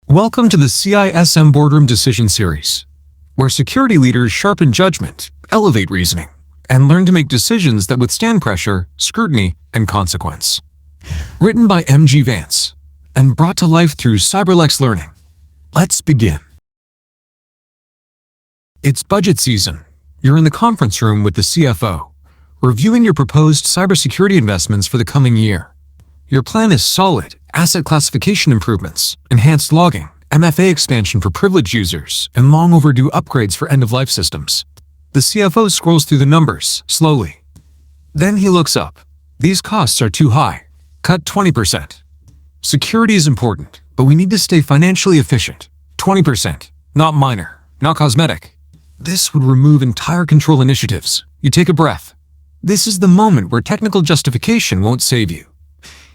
Welcome to the CISM Boardroom Decision Series, where security leaders sharpen judgment, elevate reasoning, and learn to make decisions that withstand pressure, scrutiny, and consequence. Written by M.G. Vance and brought to life through CyberLex Learning. Let's begin. It's budget season. You're in the conference room with the CFO, reviewing your proposed cybersecurity investments for the coming year. Your plan is solid: asset classification improvements, enhanced logging, MFA expansion for privileged users, and long overdue upgrades for end-of-life systems. The CFO scrolls through the numbers slowly. Then he looks up. These costs are too high. Cut 20%. Security is important, but we need to stay financially efficient. 20%. Not minor, not cosmetic. This would remove entire control initiatives. You take a breath. This is the moment where technical justification won't save you.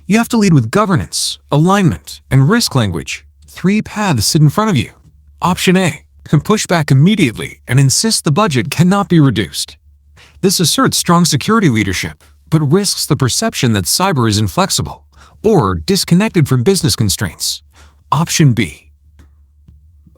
You have to lead with governance, alignment, and risk language. 3 paths sit in front of you. Option A: push back immediately and insist the budget cannot be reduced. This asserts strong security leadership, but risks the perception that cyber is inflexible or disconnected from business constraints. Option B: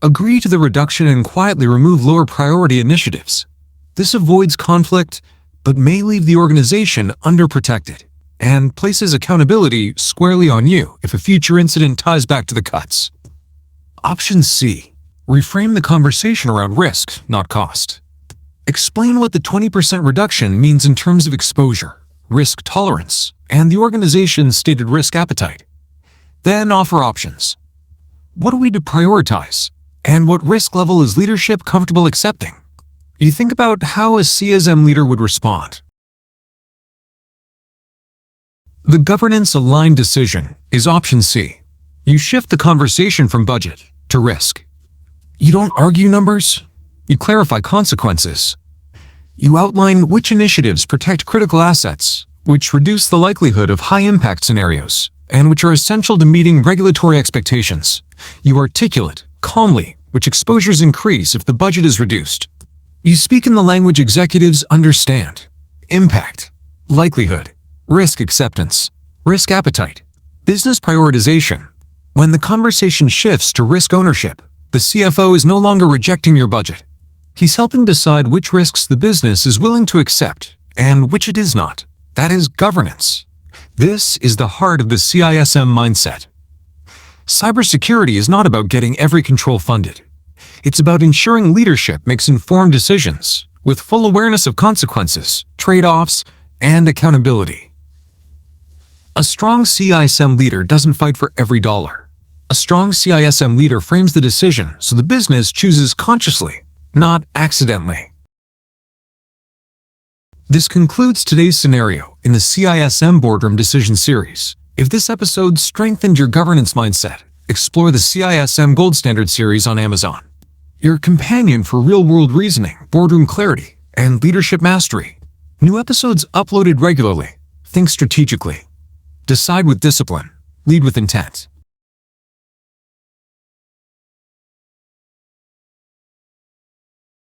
agree to the reduction and quietly remove lower priority initiatives. This avoids conflict, but may leave the organization underprotected and places accountability squarely on you if a future incident ties back to the cuts. Option C: reframe the conversation around risk, not cost. Explain what the 20% reduction means in terms of exposure, risk tolerance, and the organization's stated risk appetite. Then offer options. What do we need to prioritize? And what risk level is leadership comfortable accepting? You think about how a CISM leader would respond. The governance-aligned decision is option C. You shift the conversation from budget to risk. You don't argue numbers. You clarify consequences. You outline which initiatives protect critical assets, which reduce the likelihood of high-impact scenarios, and which are essential to meeting regulatory expectations. You articulate calmly which exposures increase if the budget is reduced. You speak in the language executives understand: impact, likelihood, risk acceptance, risk appetite, business prioritization. When the conversation shifts to risk ownership, the CFO is no longer rejecting your budget. He's helping decide which risks the business is willing to accept and which it is not. That is governance. This is the heart of the CISM mindset. Cybersecurity is not about getting every control funded. It's about ensuring leadership makes informed decisions with full awareness of consequences, trade-offs, and accountability. A strong CISM leader doesn't fight for every dollar. A strong CISM leader frames the decision so the business chooses consciously, not accidentally. This concludes today's scenario in the CISM Boardroom Decision Series. If this episode strengthened your governance mindset, explore the CISM Gold Standard Series on Amazon. Your companion for real-world reasoning, boardroom clarity, and leadership mastery. New episodes uploaded regularly. Think strategically. Decide with discipline. Lead with intent.